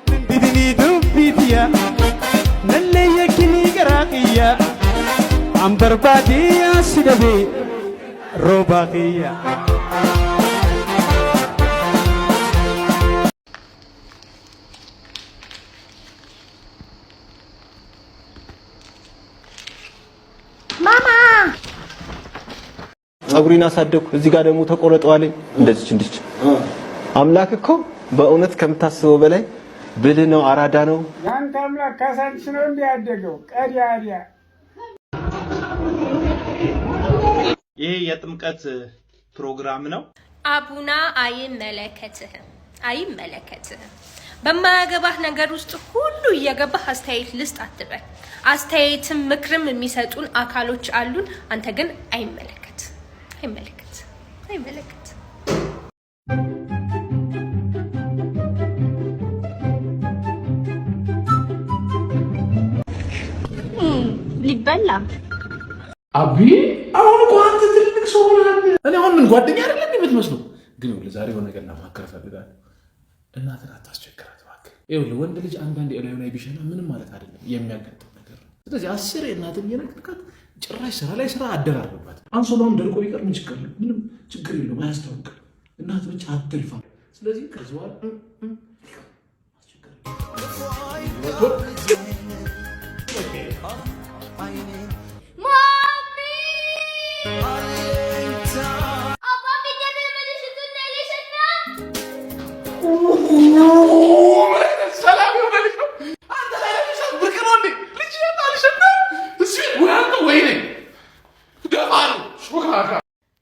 بدني دبيتيا نلي يكني قراقيا عنبر بادية سدبي روباقية ጸጉሪን አሳደኩ እዚህ ጋር ደግሞ ተቆረጠዋለኝ እንደዚህ አምላክ እኮ በእውነት ከምታስበው በላይ ብልህ ነው አራዳ ነው ያንተ አምላክ ካሳንቺ ነው እንዲያደገው ቀዲያዲያ ይሄ የጥምቀት ፕሮግራም ነው አቡና አይመለከትህም በማያገባህ ነገር ውስጥ ሁሉ እየገባህ አስተያየት ልስጥ አትበል አስተያየትም ምክርም የሚሰጡን አካሎች አሉን አንተ ግን አይመለከት ሊበላ አቢ አሁን እኮ አንተ ትልቅ ሰው ሆነሃል እኔ አሁን ምን ጓደኛ አይደለም የምትመስለው ግን ለዛሬ የሆነ ነገር ለማከር ፈልጋለሁ እናትህ አታስቸግራት እባክህ ይኸውልህ ወንድ ልጅ አንዳንዴ እላዩ ላይ ቢሸና ምንም ማለት አይደለም የሚያጋጥም ነገር ነው ስለዚህ አስር እናትህ እየነገርካት ጭራሽ ስራ ላይ ስራ አደራርባት አንሶላውን ደርቆ ቢቀር ምን ችግር ነው ምንም ችግር የለውም አያስታውቅም እናት ብቻ አትልፋ ስለዚህ ከዚዋል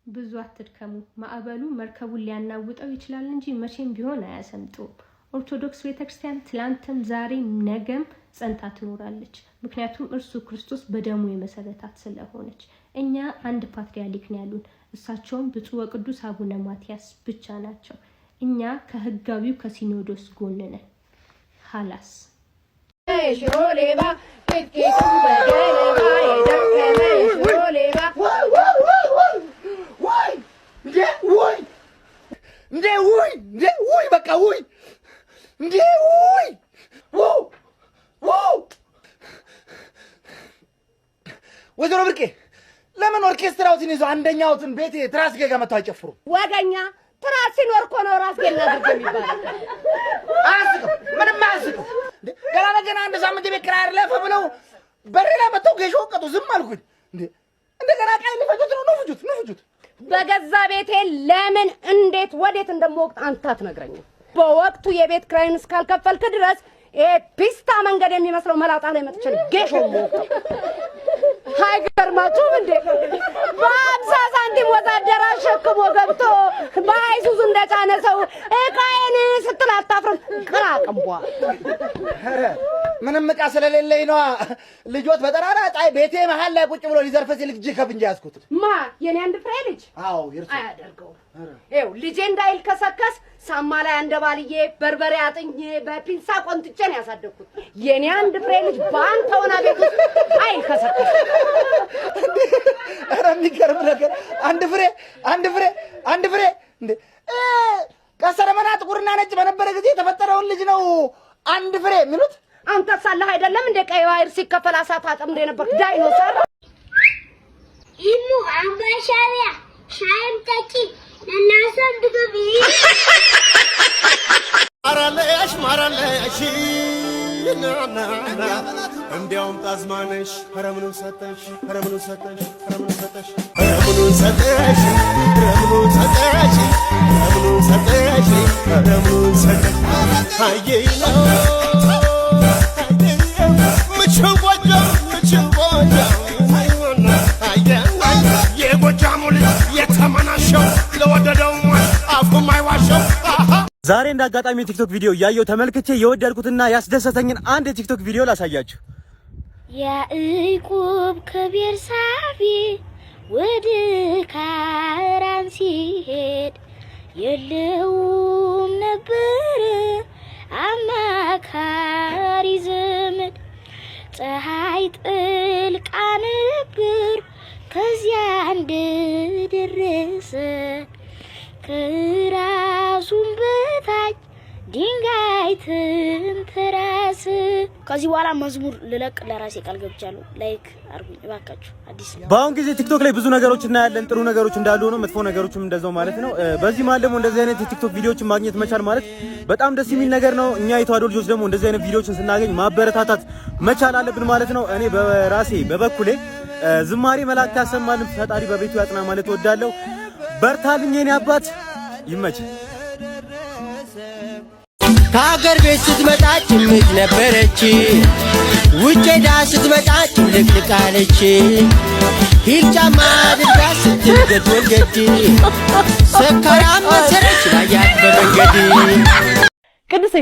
ብዙ አትድከሙ ማዕበሉ መርከቡን ሊያናውጠው ይችላል እንጂ መቼም ቢሆን አያሰምጡም ኦርቶዶክስ ቤተክርስቲያን ትላንትም ዛሬም ነገም ጸንታ ትኖራለች ምክንያቱም እርሱ ክርስቶስ በደሙ የመሰረታት ስለሆነች እኛ አንድ ፓትርያርክ ነው ያሉን እሳቸውም ብፁዕ ወቅዱስ አቡነ ማትያስ ብቻ ናቸው እኛ ከህጋዊው ከሲኖዶስ ጎን ነን ሐላስ ሾሌባ ፍቅቱ በገለባ የደከመ ሾሌባ ውይ በቃ ውይ ወይዘሮ ብርቄ ለምን ኦርኬስትራውን ይዞ አንደኛውትን ቤት ትራስጌ ጋር መጥተው አይጨፍሩም ወገኛ ትራስ ሲኖር እኮ ነው ራስጌና ድርግ የሚባለው አያስቅም ምንም አያስቅም ገና አንድ ሳምንት ቤት ኪራይ አለፈ ብለው በሬ ላይ መጥተው ገሾ ቀጡ ዝም አልኩኝ እንደገና ቃይ ሊፈጁት ነው ፍጁት በገዛ ቤቴ ለምን እንዴት ወዴት እንደምወቅት አንተ አትነግረኝም በወቅቱ የቤት ኪራይን እስካልከፈልክ ድረስ ፒስታ መንገድ የሚመስለው መላጣ ላይ መጥቼ ገሾ ሞቅተው አይገርማችሁም እንዴ በአምሳ ሳንቲም ወዛደር አሸክሞ ገብቶ በአይሱዙ እንደጫነ ሰው እቃዬን ስትል አታፍርም ቅራቅንቧ ምንም ዕቃ ስለሌለኝ ነዋ ልጆት በጠራራ ጣይ ቤቴ መሃል ላይ ቁጭ ብሎ ሊዘርፍ ሲል እጅ ከፍንጃ ያስኩት ማ የኔ አንድ ፍሬ ልጅ አዎ ይርሱ አያደርገው ይኸው ልጄ እንዳይል ከሰከስ ሳማ ላይ አንደባልዬ በርበሬ አጥኜ በፒንሳ ቆንጥጬ ነው ያሳደግኩት የኔ አንድ ፍሬ ልጅ ባንተ ሆና ቤት አይል ከሰከስ ኧረ የሚገርም ነገር አንድ ፍሬ እንዴ ከሰረመና ጥቁርና ነጭ በነበረ ጊዜ የተፈጠረውን ልጅ ነው አንድ ፍሬ የሚሉት አንተ ሳለህ አይደለም እንደ ቀይ ባህር ሲከፈል አሳት አጥምደ ነበር ዳይኖሰር ኢሙ አምባሻሪያ ሻይም ጠጪ እናሰም ድግቢ ማራለሽ እንዲያውም ጣዝማነሽ ረምኑን ሰጠሽ አየይና ዛሬ እንዳጋጣሚ ቲክቶክ ቪዲዮ ያየው ተመልክቼ የወደድኩትና ያስደሰተኝን አንድ ቲክቶክ ቪዲዮ ላሳያችሁ። ያዕቆብ ከቤርሳቤ ወደ ካራን ሲሄድ የለውም ነበር አማካሪ ዘመድ ፀሐይ ጥልቃ ነበር ከዚያ እንደደረሰ ከራሱም በታች ድንጋይ ትንትራስ። ከዚህ በኋላ መዝሙር ልለቅ ለራሴ ቃል ገብቻለሁ። ላይክ አርጉኝ እባካችሁ። አዲስ በአሁን ጊዜ ቲክቶክ ላይ ብዙ ነገሮች እናያለን። ጥሩ ነገሮች እንዳሉ ነው፣ መጥፎ ነገሮችም እንደዛው ማለት ነው። በዚህ ማለት ደግሞ እንደዚህ አይነት የቲክቶክ ቪዲዮዎችን ማግኘት መቻል ማለት በጣም ደስ የሚል ነገር ነው። እኛ የተዋሕዶ ልጆች ደግሞ እንደዚህ አይነት ቪዲዮዎችን ስናገኝ ማበረታታት መቻል አለብን ማለት ነው። እኔ በራሴ በበኩሌ ዝማሬ መላእክት ያሰማልን ፈጣሪ በቤቱ ያጽና ማለት እወዳለሁ። በርታልኝ የኔ አባት ይመች። ከሀገር ቤት ስትመጣ ጭምቅ ነበረች፣ ውጭ ሄዳ ስትመጣ ጭልቅልቅ አለች። ሂል ጫማ አድርጋ ስትገድ ወልገድ ሰካራም መሰረች ላያት በመንገድ። ቅዱሴ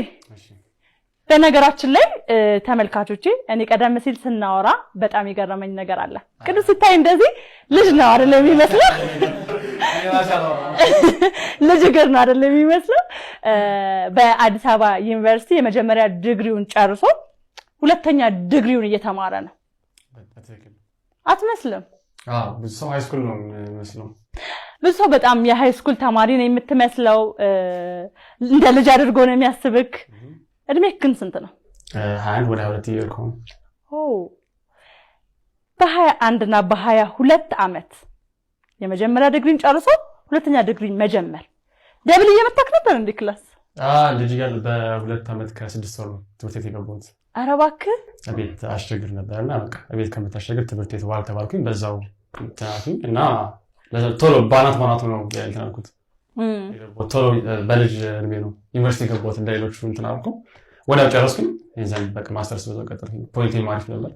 በነገራችን ላይ ተመልካቾቼ እኔ ቀደም ሲል ስናወራ በጣም የገረመኝ ነገር አለ። ቅዱስ ስታይ እንደዚህ ልጅ ነው አይደል የሚመስለው? ልጅ ገር ነው አይደል የሚመስለው? በአዲስ አበባ ዩኒቨርሲቲ የመጀመሪያ ዲግሪውን ጨርሶ ሁለተኛ ዲግሪውን እየተማረ ነው። አትመስልም? ብዙ ሰው ሃይ ስኩል ነው የሚመስለው። ብዙ ሰው በጣም የሃይ ስኩል ተማሪ ነው የምትመስለው። እንደ ልጅ አድርጎ ነው የሚያስብክ። እድሜህ ግን ስንት ነው? 21 ወደ 22 ይርኮም። በ21 እና በ22 ዓመት የመጀመሪያ ዲግሪን ጨርሶ ሁለተኛ ዲግሪን መጀመር ደብል እየመታክ ነበር እንዴ ክላስ? ልጅ ያለ በ2 ዓመት ከ6 ወር ትምህርት ቤት የገባሁት። ኧረ እባክህ ቤት አስቸግር ነበርና በቃ ቤት ከምታስቸግር ትምህርት ቤት ዋል ተባልኩኝ። በዛው ተናፊኝ እና ቶሎ ባናት ነው ያልተናልኩት። ቶሎ በልጅ እድሜ ነው ዩኒቨርሲቲ የገባሁት። እንደሌሎቹ እንትን አልኩ ወዲያው ጨረስኩኝ። የዛን በቃ ማስተርስ በዛው ቀጠልኩኝ። ፖይንቴም አሪፍ ነበር።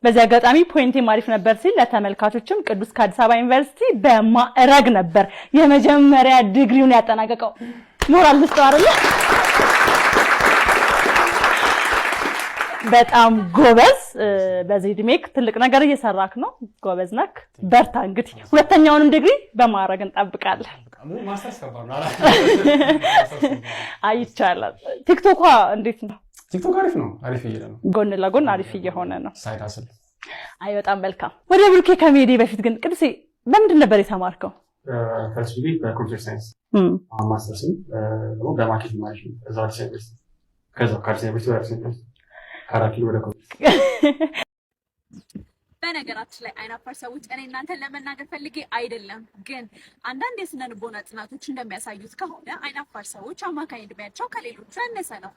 በዚህ አጋጣሚ ፖይንቴም አሪፍ ነበር ሲል ለተመልካቾችም ቅዱስ ከአዲስ አበባ ዩኒቨርሲቲ በማዕረግ ነበር የመጀመሪያ ዲግሪውን ያጠናቀቀው። ሞራል ልስጠው አይደል? በጣም ጎበዝ። በዚህ እድሜክ ትልቅ ነገር እየሰራክ ነው። ጎበዝ ነክ። በርታ። እንግዲህ ሁለተኛውንም ዲግሪ በማዕረግ እንጠብቃለን። ማስተርስ ከባድ አይቻላል። ቲክቶክ እንዴት ነው? ቲክቶክ አሪፍ ነው። አሪፍ እየሄደ ነው። ጎን ለጎን አሪፍ እየሆነ ነው። ሳይድ ሀስል። አይ በጣም መልካም። ወደ ብሩኬ ከመሄዴ በፊት ግን ቅዱሴ በምንድን ነበር የተማርከው? ፈርስት ዲግሪ በኮምፒውተር ሳይንስ፣ ማስተርስም ደግሞ በማርኬቲንግ ማኔጅመንት እዛው አዲስ ዩኒቨርሲቲ። ከዛው ከአዲስ ዩኒቨርሲቲ ወደ አዲስ ዩኒቨርሲቲ ካራኪል ወደ ኮምፒውተር። በነገራችን ላይ አይናፋር ሰዎች እኔ እናንተን ለመናገር ፈልጌ አይደለም፣ ግን አንዳንድ የስነ ልቦና ጥናቶች እንደሚያሳዩት ከሆነ አይናፋር ሰዎች አማካኝ እድሜያቸው ከሌሎቹ ያነሰ ነው።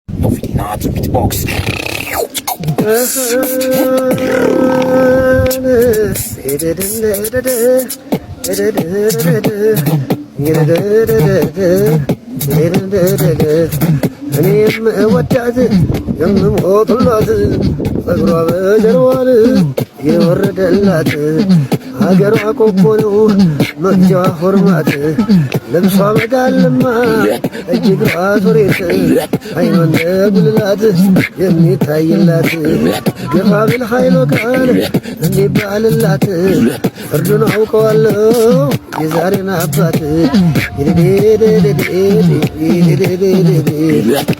ኖቪናት ቢትቦክስ እኔም እወዳት የምሞትላት ጸጉሯ በጀርባዋን የወረደላት ሀገሯ ቆቦ ነው መግጃዋ ሆርማት ልብሷ መጋለማ እጅግሯ ሱሬት አይኗን ጉልላት የሚታይላት ግፋ ብል ኃይሎ ቃል እንዲባልላት ፍርዱን አውቀዋለሁ የዛሬን አባት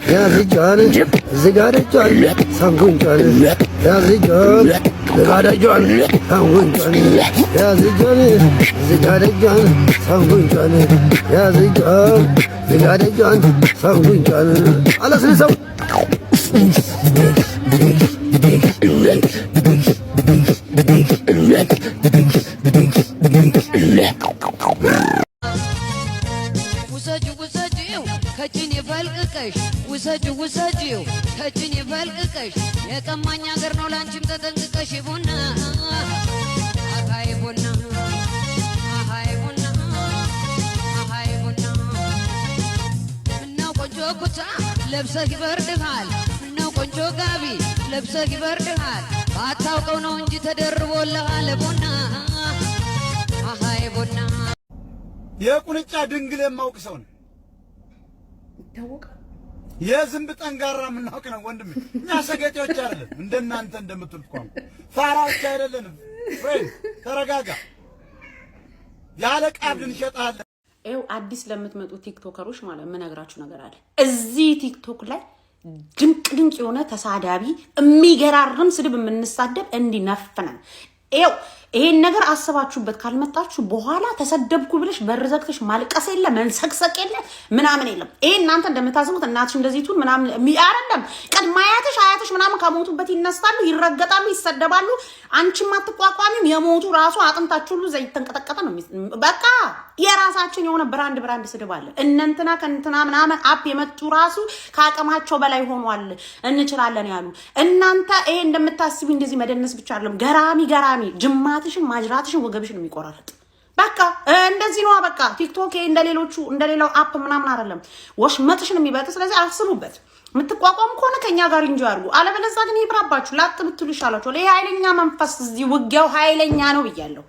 ያዝጇን ዝጋደጇን ሳንጉንጯን ያዝጇን ዝጋደጇን ሳንጉንጯን ያዝጇን ዝጋደጇን ሳንጉንጯን ያዝጇን ዝጋደጇን ሳንጉንጯን አለስልሰው ውሰጂው ከእጅን ይፈልቅቀሽ የቀማኝ ሀገር ነው ላንቺም ተጠንቅቀሽ ቡና አሃይ ቡና አሃይ ቡና አሃይ ቡና ምነው ቆንጆ ኩታ ለብሰህ ይበርድሃል ምነው ቆንጆ ጋቢ ለብሰህ ይበርድሃል ባታውቀው ነው እንጂ ተደርቦልሃል ቡና አሃይ ቡና የቁንጫ ድንግል የማውቅ ሰው ነው ይታወቃል። የዝንብ ጠንጋራ ምናውቅ ነው ወንድሜ። እኛ ሰገጤዎች አይደለም እንደናንተ እንደምትሉት ቋም ፋራዎች አይደለንም። ፍሬንድ ተረጋጋ። ያለ ቃል እንሸጣለን። ይኸው አዲስ ለምትመጡ ቲክቶከሮች ማለት የምነግራችሁ ነገር አለ። እዚህ ቲክቶክ ላይ ድንቅ የሆነ ተሳዳቢ የሚገራርም ስድብ የምንሳደብ እንዲነፍነን ይኸው ይሄን ነገር አስባችሁበት ካልመጣችሁ በኋላ ተሰደብኩ ብለሽ በርዘክተሽ ማልቀስ የለ መንሰክሰቅ የለ ምናምን የለም። ይሄ እናንተ እንደምታስቡት እናትሽ እንደዚህ ቱን ምናምን አይደለም። ቀድማያትሽ አያትሽ ምናምን ከሞቱበት ይነሳሉ፣ ይረገጣሉ፣ ይሰደባሉ። አንቺም አትቋቋሚም። የሞቱ ራሱ አጥንታችሁ ሁሉ ዘይት ተንቀጠቀጠ ነው። በቃ የራሳችን የሆነ ብራንድ ስድብ አለ። እነንትና ከእንትና ምናምን አፕ የመጡ ራሱ ከአቅማቸው በላይ ሆኗል እንችላለን ያሉ እናንተ ይሄ እንደምታስቢ እንደዚህ መደነስ ብቻ አይደለም። ገራሚ ጅማትሽን ማጅራትሽን ወገብሽን የሚቆራረጥ በቃ እንደዚህ ነው። በቃ ቲክቶክ እንደሌላው አፕ ምናምን አይደለም። ወሽመጥሽን የሚበጥ። ስለዚህ አስቡበት። የምትቋቋሙ ከሆነ ከኛ ጋር እንጂ አድርጉ። አለበለዚያ ግን ይብራባችሁ ላጥ ብትሉ ይሻላችኋል። ይሄ ኃይለኛ መንፈስ እዚህ ውጊያው ኃይለኛ ነው ብያለሁ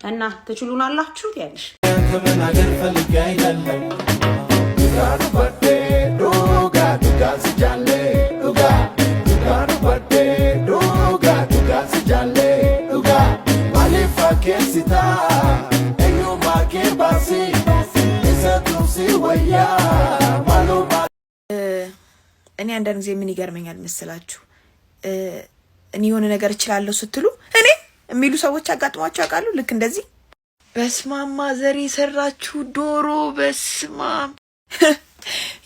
እና ትችሉናላችሁ ያለሽ ከመናገር ፈልጌ አይደለም ዱጋዱ በዴ ዱጋ ስጃሌ ዱጋ በዴ ዱጋ ስጃሌ ዱጋ ማሌፋ ኬሲታ ኤዩ ማኬ ባሲ እሰቱሲ ወያ ማሉማ እኔ አንዳንድ ጊዜ ምን ይገርመኛል መስላችሁ እኔ የሆነ ነገር እችላለሁ ስትሉ እኔ የሚሉ ሰዎች አጋጥሟቸው ያውቃሉ። ልክ እንደዚህ በስማማ ዘሬ ሰራችሁ ዶሮ በስማም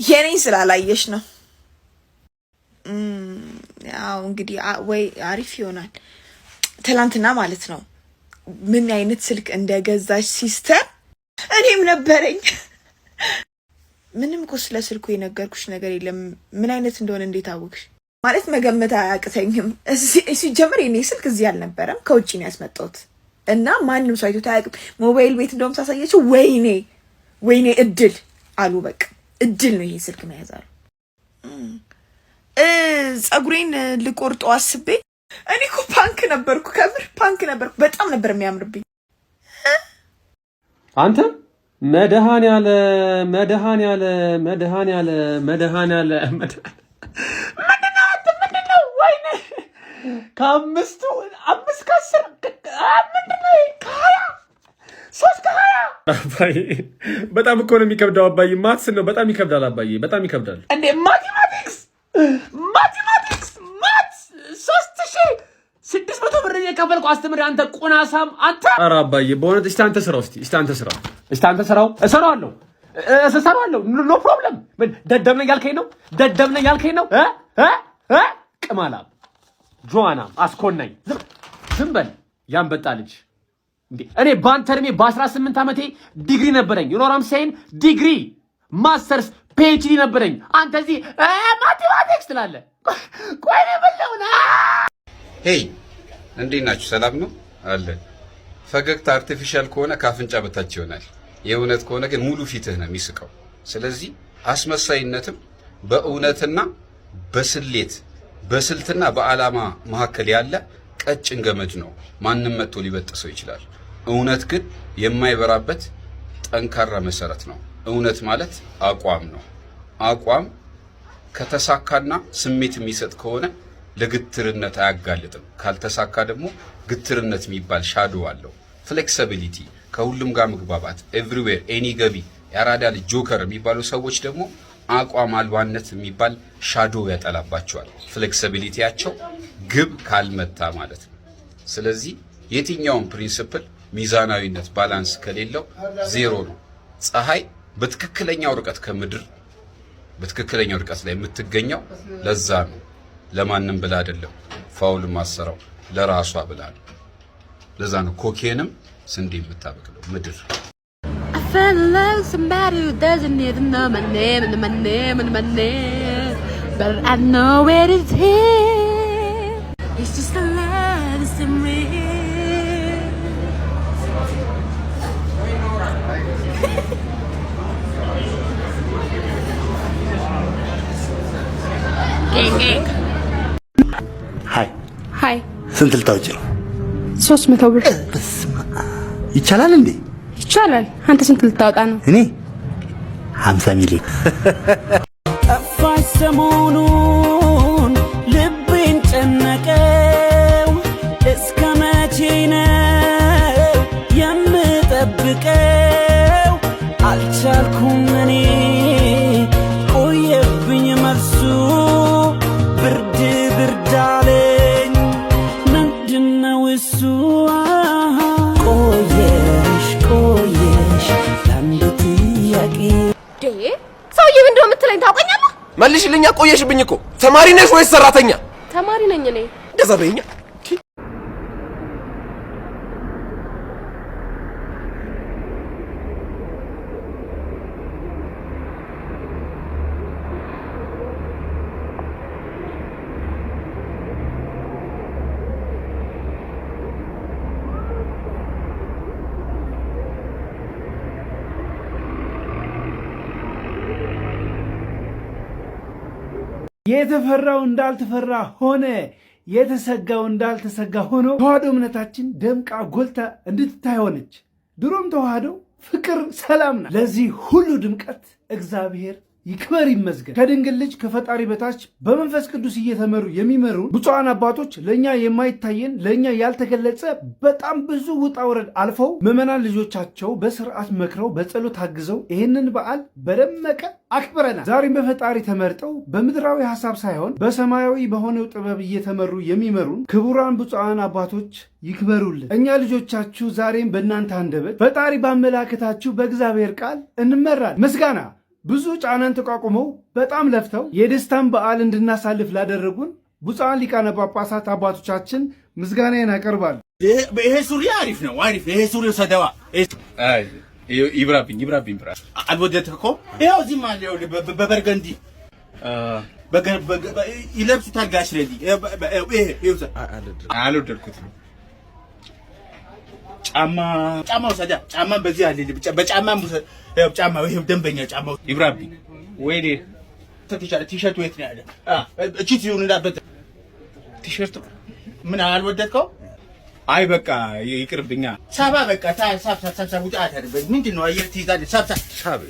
የኔ ስላላየሽ ነው። ያው እንግዲህ ወይ አሪፍ ይሆናል። ትላንትና ማለት ነው ምን አይነት ስልክ እንደገዛች ሲስተር እኔም ነበረኝ። ምንም እኮ ስለ ስልኩ የነገርኩሽ ነገር የለም። ምን አይነት እንደሆነ እንዴት አወቅሽ? ማለት መገመት አያቅተኝም። ሲጀምር የኔ ስልክ እዚህ አልነበረም፣ ከውጭ ነው ያስመጣሁት እና ማንም ሰው አይቶት አያውቅም። ሞባይል ቤት እንደውም ሳሳያቸው ወይኔ እድል አሉ። በቃ እድል ነው ይሄ ስልክ መያዝ አሉ። ጸጉሬን ልቆርጠው አስቤ እኔ እኮ ፓንክ ነበርኩ፣ ከምር ፓንክ ነበርኩ። በጣም ነበር የሚያምርብኝ። አንተ መድኃኒዓለ ምንድነው? ወይኔ ከአምስት ከአስር ምንድነው? ከ20 3 ከ20 አባዬ በጣም እኮ ነው የሚከብደው። አባዬ ማትስ ነው በጣም ይከብዳል። አባዬ በጣም ይከብዳል እንዴ! ማቴማቲክስ 3600 ብር የከፈልኩ አስተምሪ አንተ ቁናሳም አንተ። ኧረ አባዬ በእውነት እስቲ አንተ ስራው እሰራዋለሁ። ኖ ፕሮብለም። ደደብ ነኝ ያልከኝ ነው ቅማላም ጆዋናም አስኮናኝ ዝም በል ያንበጣ ልጅ እንዴ! እኔ ባንተ እድሜ በ18 ዓመቴ ዲግሪ ነበረኝ። ዩኖራም ሳይን ዲግሪ ማስተርስ ፒኤችዲ ነበረኝ። አንተ እዚህ ማቴማቲክስ ትላለህ። ቆይ ነው በለውና ሄይ እንዴት ናችሁ? ሰላም ነው አለ። ፈገግታ አርቲፊሻል ከሆነ ካፍንጫ በታች ይሆናል። የእውነት ከሆነ ግን ሙሉ ፊትህ ነው የሚስቀው። ስለዚህ አስመሳይነትም በእውነትና በስልትና በዓላማ መካከል ያለ ቀጭን ገመድ ነው። ማንም መጥቶ ሊበጥሰው ይችላል። እውነት ግን የማይበራበት ጠንካራ መሰረት ነው። እውነት ማለት አቋም ነው። አቋም ከተሳካና ስሜት የሚሰጥ ከሆነ ለግትርነት አያጋልጥም። ካልተሳካ ደግሞ ግትርነት የሚባል ሻዶ አለው። ፍሌክሲቢሊቲ፣ ከሁሉም ጋር መግባባት፣ ኤቭሪዌር ኤኒ ገቢ፣ የአራዳ ልጅ ጆከር የሚባሉ ሰዎች ደግሞ አቋም አልባነት የሚባል ሻዶ ያጠላባቸዋል። ፍሌክሲቢሊቲያቸው ግብ ካልመታ ማለት ነው። ስለዚህ የትኛውም ፕሪንሲፕል ሚዛናዊነት ባላንስ ከሌለው ዜሮ ነው። ፀሐይ በትክክለኛው ርቀት ከምድር በትክክለኛው ርቀት ላይ የምትገኘው ለዛ ነው። ለማንም ብላ አይደለም። ፋውል ማሰራው ለራሷ ብላ ነው። ለዛ ነው ኮኬንም ስንዴ የምታበቅለው ምድር። I fell in love with somebody who doesn't even know my name and my name and my name, but I know it is him. It's just a love is in me. Gang. ሃይ ስንት ልታውጪ ነው? 300 ብር ይቻላል እንዴ? ይቻላል። አንተ ስንት ልታወጣ ነው? እኔ 50 ሚሊዮን። ጠፋሽ ሰሞኑን ልቤን ጨነቀው። እስከ መቼ ነው የምጠብቀው? አልቻልኩም እኔ ቆየብኝ መልሱ ብርድ አለኝ። ምንድነው እሱ? መልሽልኛ። ቆየሽብኝ እኮ። ተማሪ ነሽ ወይስ ሰራተኛ? ተማሪ ነኝ እኔ። እንደዛ በይኛ። የተፈራው እንዳልተፈራ ሆነ፣ የተሰጋው እንዳልተሰጋ ሆኖ ተዋህዶ እምነታችን ደምቃ ጎልታ እንድትታይ ሆነች። ድሮም ተዋህዶ ፍቅር፣ ሰላም ናት። ለዚህ ሁሉ ድምቀት እግዚአብሔር ይክበር ይመስገን። ከድንግል ልጅ ከፈጣሪ በታች በመንፈስ ቅዱስ እየተመሩ የሚመሩ ብፁዓን አባቶች ለእኛ የማይታየን ለእኛ ያልተገለጸ በጣም ብዙ ውጣ ውረድ አልፈው ምዕመናን ልጆቻቸው በስርዓት መክረው በጸሎት አግዘው ይህንን በዓል በደመቀ አክብረናል። ዛሬም በፈጣሪ ተመርጠው በምድራዊ ሐሳብ ሳይሆን በሰማያዊ በሆነው ጥበብ እየተመሩ የሚመሩን ክቡራን ብፁዓን አባቶች ይክበሩልን። እኛ ልጆቻችሁ ዛሬም በእናንተ አንደበት ፈጣሪ ባመላከታችሁ በእግዚአብሔር ቃል እንመራለን። ምስጋና ብዙ ጫናን ተቋቁመው በጣም ለፍተው የደስታን በዓል እንድናሳልፍ ላደረጉን ብፁዓን ሊቃነ ጳጳሳት አባቶቻችን ምስጋናዬን አቀርባለሁ። ይሄ ሱሪ አሪፍ ነው፣ አሪፍ። ይሄ ሱሪ ሰደዋ ይብራብኝ ብራ አልወደድከው? ይኸው እዚህም አለ በበርገንዲ ይለብሱታል። ጋሽ ረዲ አልወደድኩትም። ጫማው ሰዳ ጫማን በዚህ አለ በጫማም ጫማው ይሄ ደንበኛ ጫማው ይብራብኝ። ወይኔ ቲሸርቱ የት ነው ያለ? እቺ ሲሆን እንዳበት ቲሸርቱ ምን አልወደድከው? አይ በቃ ይቅርብኛ። ሳባ በቃ ሳብ ውጣ። ምንድን ነው አየር ትይዛለህ? ሳብ